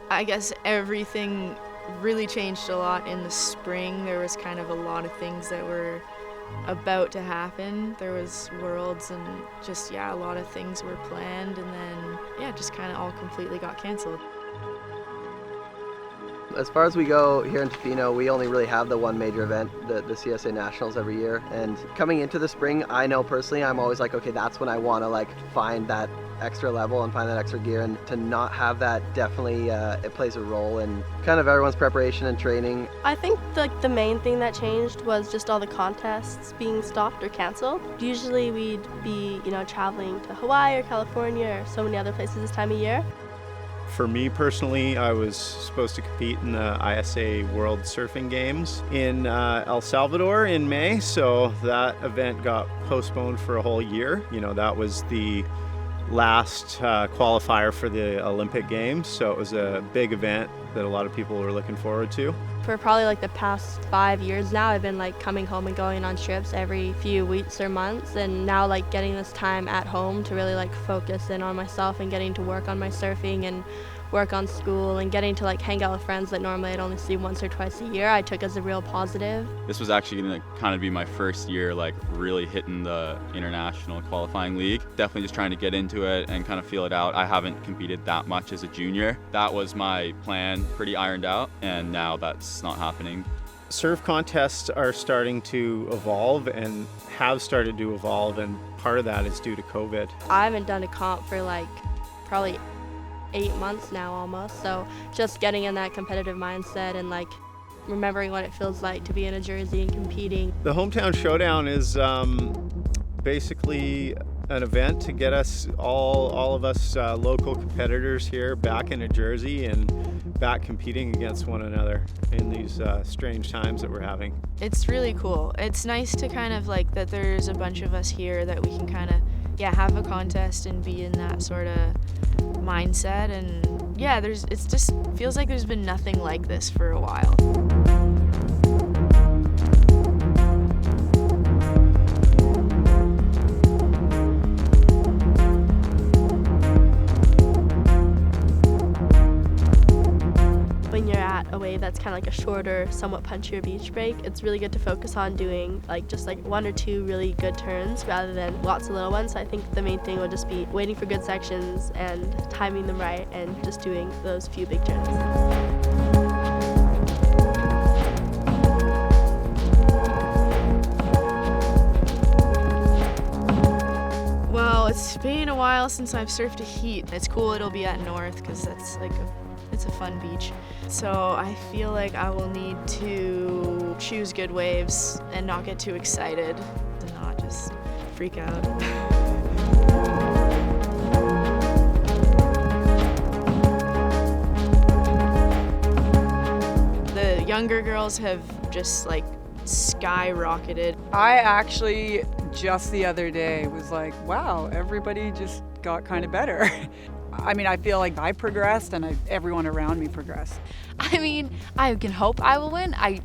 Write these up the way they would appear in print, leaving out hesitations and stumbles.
I guess everything really changed a lot in the spring. There was kind of a lot of things that were about to happen. There was worlds and just, a lot of things were planned, and then, just kind of all completely got canceled. As far as we go here in Tofino, we only really have the one major event, the CSA Nationals every year. And coming into the spring, I know personally, I'm always like, okay, that's when I want to find that extra level and find that extra gear, and to not have that definitely it plays a role in kind of everyone's preparation and training. I think the main thing that changed was just all the contests being stopped or canceled. Usually we'd be traveling to Hawaii or California or so many other places this time of year. For me personally, I was supposed to compete in the ISA World Surfing Games in El Salvador in May, so that event got postponed for a whole year. That was the last qualifier for the Olympic Games, so it was a big event that a lot of people were looking forward to. For probably the past 5 years now, I've been coming home and going on trips every few weeks or months, and now getting this time at home to really focus in on myself and getting to work on my surfing and work on school and getting to hang out with friends that normally I'd only see once or twice a year, I took as a real positive. This was actually going to kind of be my first year really hitting the international qualifying league. Definitely just trying to get into it and kind of feel it out. I haven't competed that much as a junior. That was my plan, pretty ironed out, and now that's not happening. Surf contests are starting to evolve and have started to evolve, and part of that is due to COVID. I haven't done a comp for probably 8 months now almost, so just getting in that competitive mindset and remembering what it feels like to be in a jersey and competing. The Hometown Showdown is basically an event to get us all of us local competitors here back in a jersey and back competing against one another in these strange times that we're having. It's really cool. It's nice to kind of that there's a bunch of us here that we can kind of have a contest and be in that sort of mindset, and it just feels like there's been nothing like this for a while. When you're at a wave that's kind of a shorter, somewhat punchier beach break, it's really good to focus on doing just one or two really good turns rather than lots of little ones. So I think the main thing would just be waiting for good sections and timing them right and just doing those few big turns. Well, it's been a while since I've surfed a heat. It's cool it'll be at North because that's it's a fun beach. So I feel like I will need to choose good waves and not get too excited to not just freak out. The younger girls have just skyrocketed. I actually just the other day was wow, everybody just got kind of better. I mean, I feel like I progressed and everyone around me progressed. I mean, I can hope I will win. I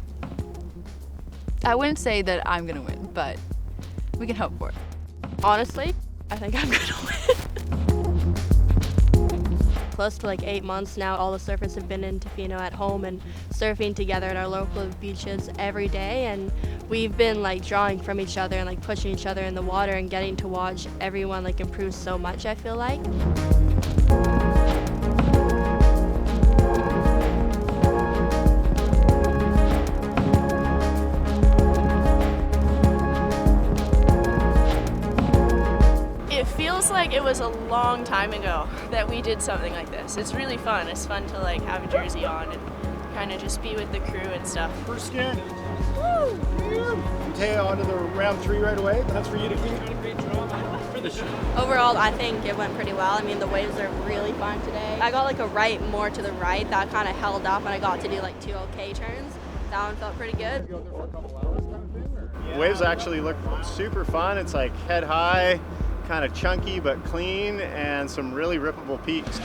wouldn't say that I'm gonna win, but we can hope for it. Honestly, I think I'm gonna win. Close to 8 months now, all the surfers have been in Tofino at home and surfing together at our local beaches every day, and we've been drawing from each other and pushing each other in the water and getting to watch everyone improve so much, I feel like. It feels like it was a long time ago that we did something like this. It's really fun. It's fun to have a jersey on and kind of just be with the crew and stuff. First skin. Woo! Mathea onto the round 3 right away. That's for you to keep. Overall, I think it went pretty well. I mean, the waves are really fun today. I got a right more to the right. That kind of held up, and I got to do 2 okay turns. That one felt pretty good. Waves actually look super fun. It's head high, kind of chunky but clean, and some really rippable peaks.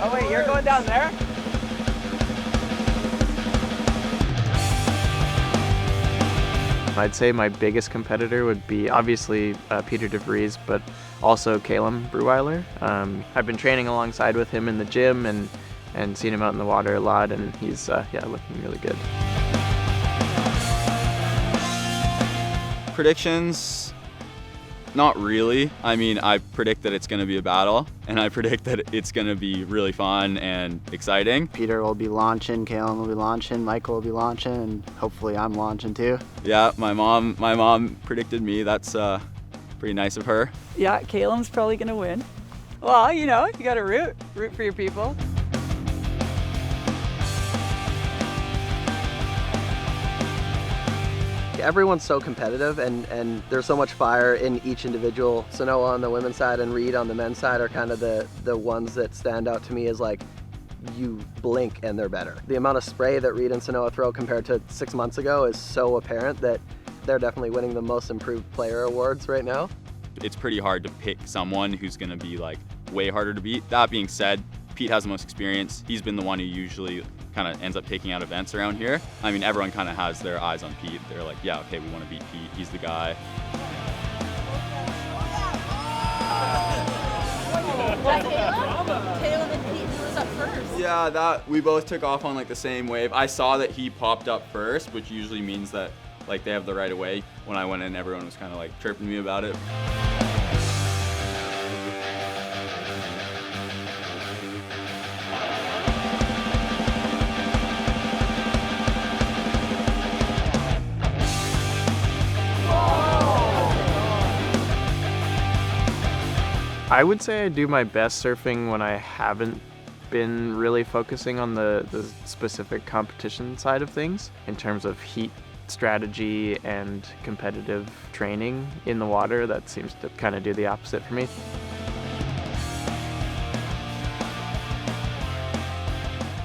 Oh wait, you're going down there? I'd say my biggest competitor would be obviously Peter Devries, but also Calum Bruweiler. I've been training alongside with him in the gym and seen him out in the water a lot, and he's looking really good. Predictions? Not really. I mean, I predict that it's going to be a battle, and I predict that it's going to be really fun and exciting. Peter will be launching, Calum will be launching, Michael will be launching, and hopefully I'm launching too. Yeah, my mom predicted me. That's pretty nice of her. Yeah, Calum's probably going to win. Well, you know, you got to root for your people. Everyone's so competitive, and there's so much fire in each individual. Sanoa on the women's side and Reed on the men's side are kind of the ones that stand out to me as like, you blink and they're better. The amount of spray that Reed and Sanoa throw compared to 6 months ago is so apparent that they're definitely winning the most improved player awards right now. It's pretty hard to pick someone who's going to be like way harder to beat. That being said, Pete has the most experience. He's been the one who usually kind of ends up taking out events around here. I mean, everyone kind of has their eyes on Pete. They're like, yeah, okay, we want to beat Pete. He's the guy. Caleb and Pete, who was up first? Yeah, that we both took off on like the same wave. I saw that he popped up first, which usually means that like they have the right of way. When I went in, everyone was kind of like chirping me about it. I would say I do my best surfing when I haven't been really focusing on the specific competition side of things in terms of heat strategy and competitive training in the water. That seems to kind of do the opposite for me.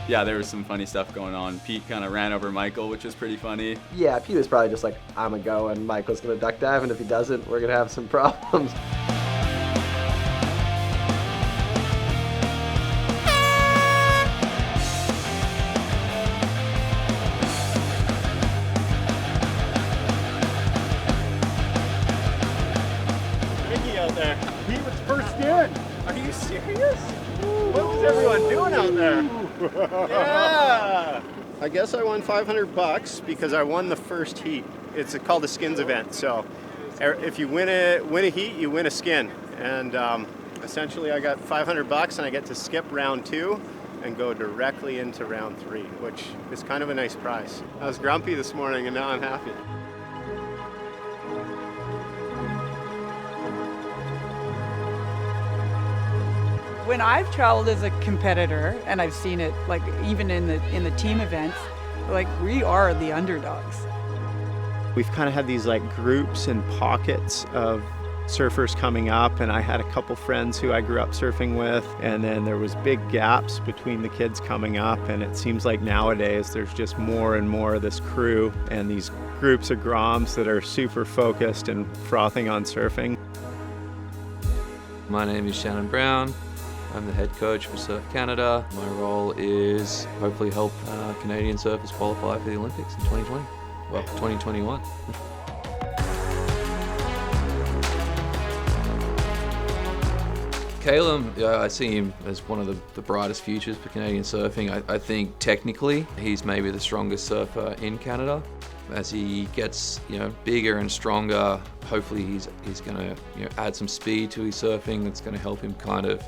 Yeah, there was some funny stuff going on. Pete kind of ran over Michael, which was pretty funny. Yeah, Pete was probably just like, I'm gonna go and Michael's gonna duck dive, and if he doesn't, we're gonna have some problems. He was first in. Are you serious? What was everyone doing out there? Yeah. I guess I won $500 because I won the first heat. It's called a skins event. So if you win a heat, you win a skin. And essentially I got $500 and I get to skip round 2 and go directly into round 3, which is kind of a nice prize. I was grumpy this morning and now I'm happy. When I've traveled as a competitor, and I've seen it like even in the team events, like we are the underdogs. We've kind of had these like groups and pockets of surfers coming up, and I had a couple friends who I grew up surfing with, and then there was big gaps between the kids coming up, and it seems like nowadays there's just more and more of this crew and these groups of groms that are super focused and frothing on surfing. My name is Shannon Brown. I'm the head coach for Surf Canada. My role is hopefully help Canadian surfers qualify for the Olympics in 2020. Well, 2021. Calum, I see him as one of the brightest futures for Canadian surfing. I think technically he's maybe the strongest surfer in Canada. As he gets bigger and stronger, hopefully he's going to add some speed to his surfing that's going to help him kind of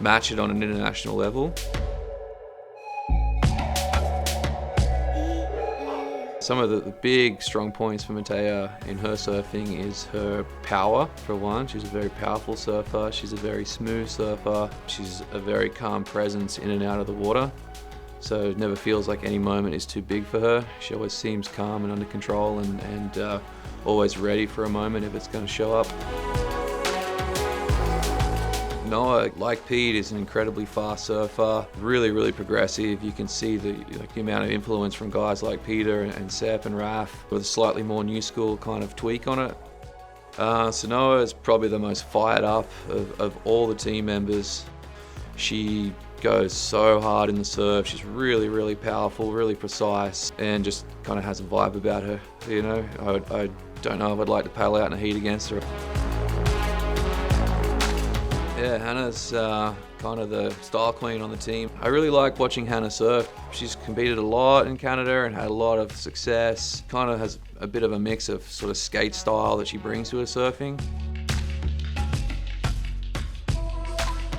match it on an international level. Some of the big strong points for Mathea in her surfing is her power, for one. She's a very powerful surfer. She's a very smooth surfer. She's a very calm presence in and out of the water. So it never feels like any moment is too big for her. She always seems calm and under control and always ready for a moment if it's going to show up. Noah, like Pete, is an incredibly fast surfer, really progressive. You can see the amount of influence from guys like Peter and Sepp and Raf with a slightly more new school kind of tweak on it. So Noah is probably the most fired up of all the team members. She goes so hard in the surf. She's really, really powerful, really precise, and just kind of has a vibe about her. You know, I don't know if I'd like to paddle out in the heat against her. Yeah, Hannah's kind of the style queen on the team. I really like watching Hannah surf. She's competed a lot in Canada and had a lot of success. Kind of has a bit of a mix of sort of skate style that she brings to her surfing.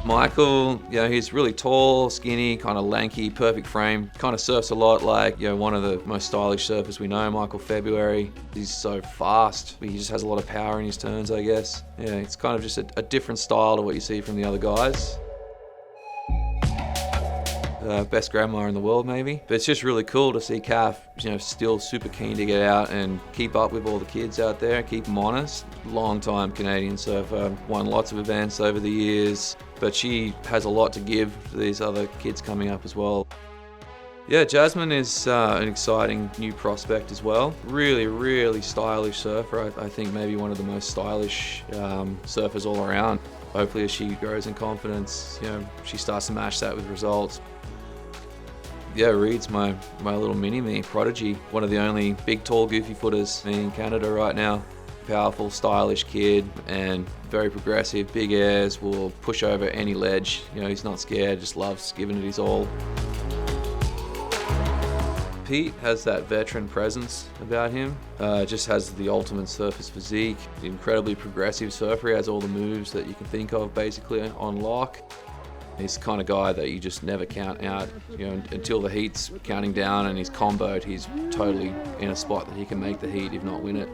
Michael, you know, he's really tall, skinny, kind of lanky, perfect frame. Kind of surfs a lot like, you know, one of the most stylish surfers we know, Michael February. He's so fast. He just has a lot of power in his turns, I guess. Yeah, it's kind of just a different style to what you see from the other guys. Best grandma in the world, maybe. But it's just really cool to see Kath, you know, still super keen to get out and keep up with all the kids out there, keep them honest. Long-time Canadian surfer, won lots of events over the years, but she has a lot to give to these other kids coming up as well. Yeah, Jasmine is an exciting new prospect as well. Really, really stylish surfer. I think maybe one of the most stylish surfers all around. Hopefully as she grows in confidence, you know, she starts to match that with results. Yeah, Reed's my little mini-me prodigy. One of the only big, tall, goofy footers in Canada right now. Powerful, stylish kid and very progressive, big airs, will push over any ledge. You know, he's not scared, just loves giving it his all. Pete has that veteran presence about him. Just has the ultimate surfer's physique. Incredibly progressive surfer. He has all the moves that you can think of basically on lock. He's the kind of guy that you just never count out, you know, until the heat's counting down and he's comboed, he's totally in a spot that he can make the heat, if not win it.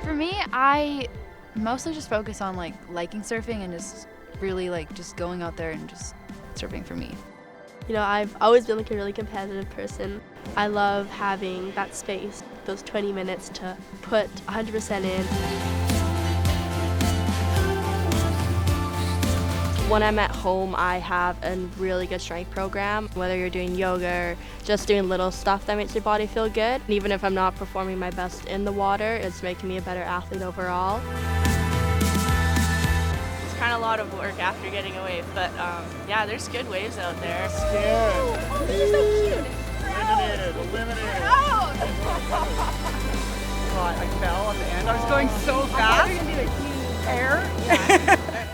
For me, I mostly just focus on liking surfing and just really just going out there and just surfing for me. You know, I've always been a really competitive person. I love having that space, those 20 minutes to put 100% in. When I'm at home, I have a really good strength program. Whether you're doing yoga or just doing little stuff that makes your body feel good. And even if I'm not performing my best in the water, it's making me a better athlete overall. It's kind of a lot of work after getting a wave, but yeah, there's good waves out there. Oh, You're so cute. Eliminated. God, I fell at the end. I was going so fast. You're gonna do a huge Air. Yeah.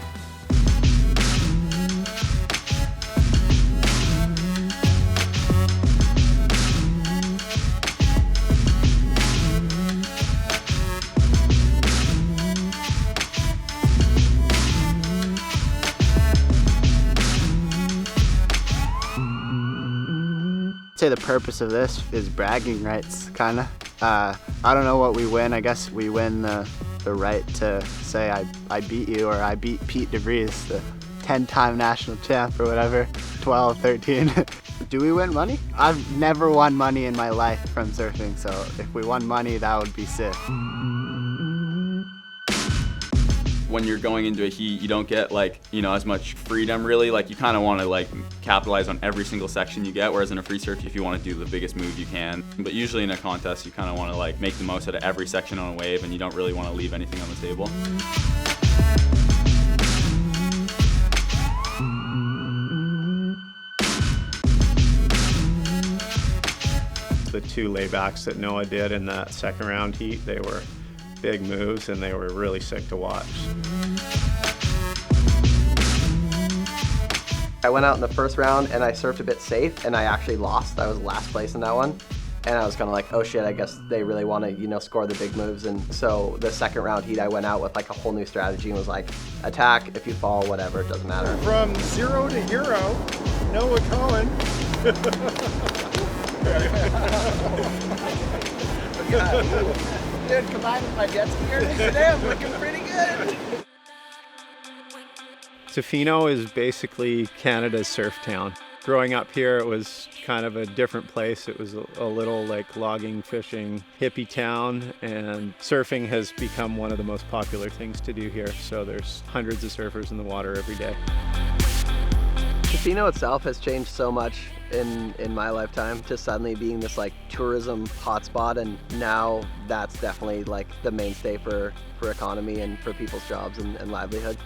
I'd say the purpose of this is bragging rights, kind of. I don't know what we win. I guess we win the right to say I beat you, or I beat Pete Devries, the 10-time national champ or whatever, 12, 13. Do we win money? I've never won money in my life from surfing, so if we won money, that would be sick. When you're going into a heat, you don't get as much freedom really. You kind of want to capitalize on every single section you get, whereas in a free surf, if you want to do the biggest move you can. But usually in a contest, you kind of want to make the most out of every section on a wave, and you don't really want to leave anything on the table. The two laybacks that Noah did in that second round heat, they were big moves and they were really sick to watch. I went out in the first round and I surfed a bit safe and I actually lost. I was last place in that one. And I was kind of like, oh shit, I guess they really want to, score the big moves. And so the second round heat, I went out with a whole new strategy and was like, attack, if you fall, whatever, it doesn't matter. From 0 to hero, Noah Cohen. Dude, combined with my jet skier today, I'm looking pretty good. Tofino is basically Canada's surf town. Growing up here, it was kind of a different place. It was a little logging, fishing, hippie town, and surfing has become one of the most popular things to do here. So there's hundreds of surfers in the water every day. Tofino itself has changed so much in my lifetime, to suddenly being this tourism hotspot, and now that's definitely the mainstay for economy and for people's jobs and livelihood.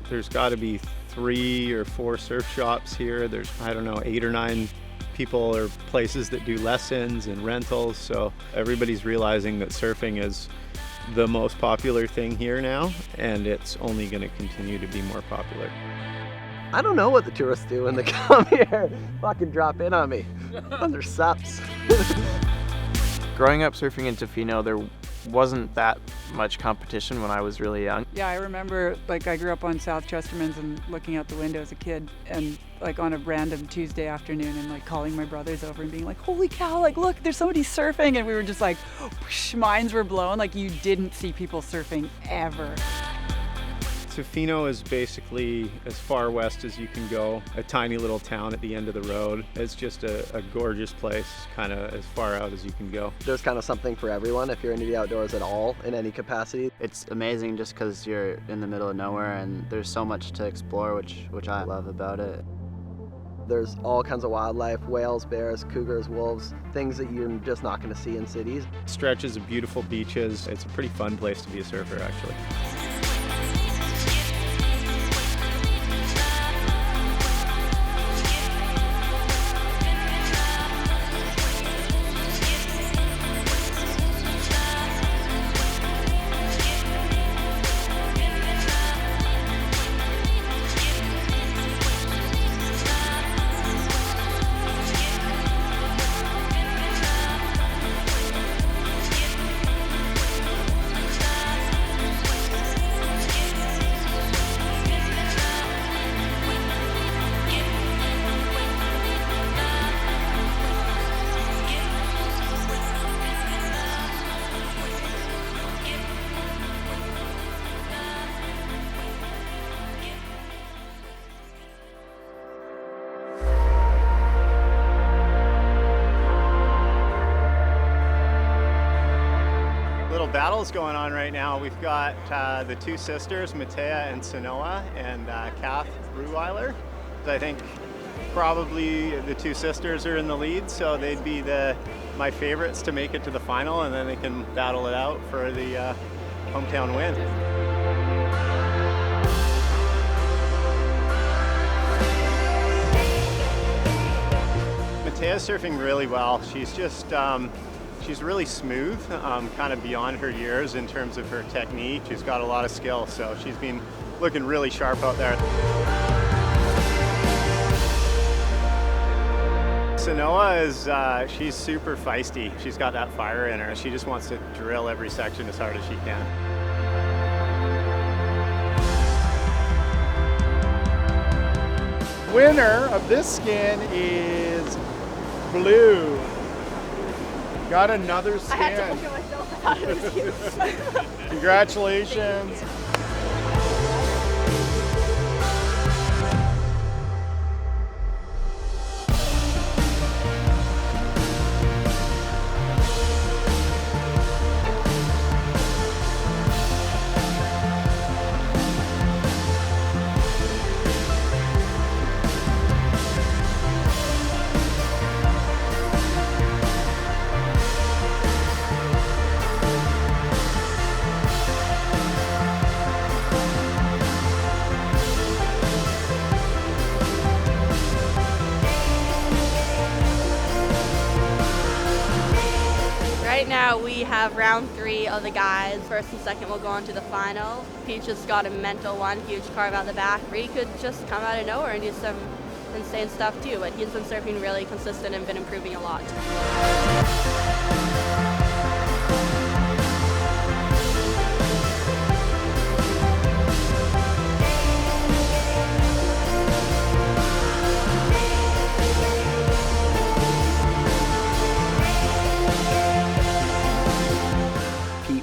There's got to be 3 or 4 surf shops here. There's, I don't know, 8 or 9 people or places that do lessons and rentals. So everybody's realizing that surfing is the most popular thing here now, and it's only going to continue to be more popular. I don't know what the tourists do when they come here. Fucking drop in on me. Those are sups. Growing up surfing in Tofino, there wasn't that much competition when I was really young. Yeah, I remember, like, I grew up on South Chesterman's and looking out the window as a kid, and like on a random Tuesday afternoon, and like calling my brothers over and being like, holy cow, like, look, there's somebody surfing, and we were just like, whoosh, minds were blown. Like, you didn't see people surfing ever. Tofino is basically as far west as you can go, a tiny little town at the end of the road. It's just a gorgeous place, kind of as far out as you can go. There's kind of something for everyone if you're into the outdoors at all in any capacity. It's amazing just because you're in the middle of nowhere and there's so much to explore, which I love about it. There's all kinds of wildlife, whales, bears, cougars, wolves, things that you're just not going to see in cities. Stretches of beautiful beaches. It's a pretty fun place to be a surfer, actually. Battles going on right now. We've got the 2 sisters, Mathea and Sanoa, and Kath Bruweiler. I think probably the 2 sisters are in the lead, so they'd be my favorites to make it to the final, and then they can battle it out for the hometown win. Mathea's surfing really well. She's just she's really smooth, kind of beyond her years in terms of her technique. She's got a lot of skill, so she's been looking really sharp out there. Sanoa is, she's super feisty. She's got that fire in her. She just wants to drill every section as hard as she can. Winner of this skin is Blue. Got another skin. I had to look at myself. I thought it was you. Congratulations. Right now we have round 3 of the guys. First and second will go on to the final. Pete just got a mental one, huge carve out the back. Reed could just come out of nowhere and do some insane stuff too, but he's been surfing really consistent and been improving a lot.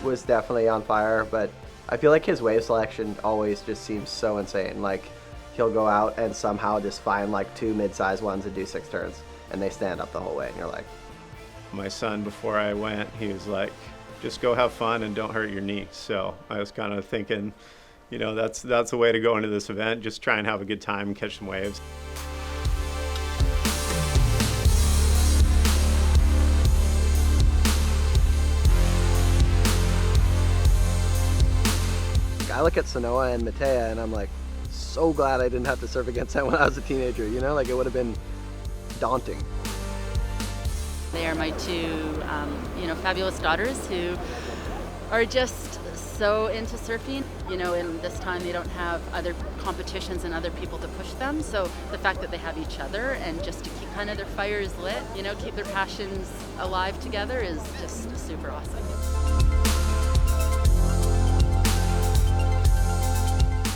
Was definitely on fire, but I feel like his wave selection always just seems so insane. Like, he'll go out and somehow just find like 2 mid-sized ones and do 6 turns, and they stand up the whole way, and you're like... My son, before I went, he was like, just go have fun and don't hurt your knee. So I was kind of thinking, you know, that's the way to go into this event. Just try and have a good time and catch some waves. I look at Sanoa and Mathea and I'm like, so glad I didn't have to surf against that when I was a teenager, you know? Like, it would have been daunting. They are my two, fabulous daughters who are just so into surfing. In this time they don't have other competitions and other people to push them. So the fact that they have each other and just to keep kind of their fires lit, keep their passions alive together is just super awesome.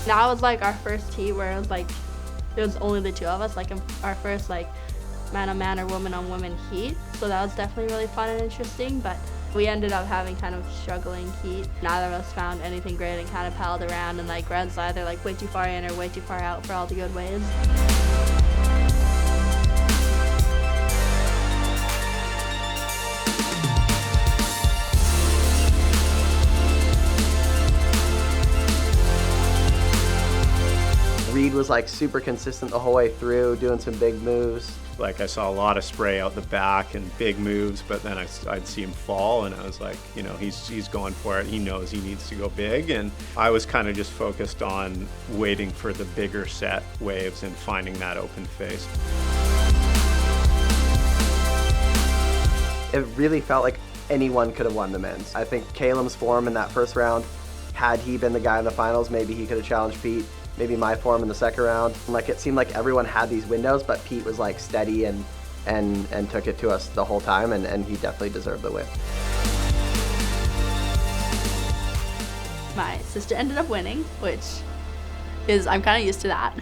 That was like our first heat where it was only the two of us, like our first man on man or woman on woman heat. So that was definitely really fun and interesting, but we ended up having kind of struggling heat. Neither of us found anything great and kind of paddled around and runs either way too far in or way too far out for all the good waves. Reed was super consistent the whole way through, doing some big moves. I saw a lot of spray out the back and big moves, but then I'd see him fall, and I was like, he's going for it. He knows he needs to go big, and I was kind of just focused on waiting for the bigger set waves and finding that open face. It really felt like anyone could have won the men's. I think Caleb's form in that first round, had he been the guy in the finals, maybe he could have challenged Pete. Maybe my form in the second round. It seemed like everyone had these windows, but Pete was steady and took it to us the whole time, and he definitely deserved the win. My sister ended up winning, which I'm kind of used to that.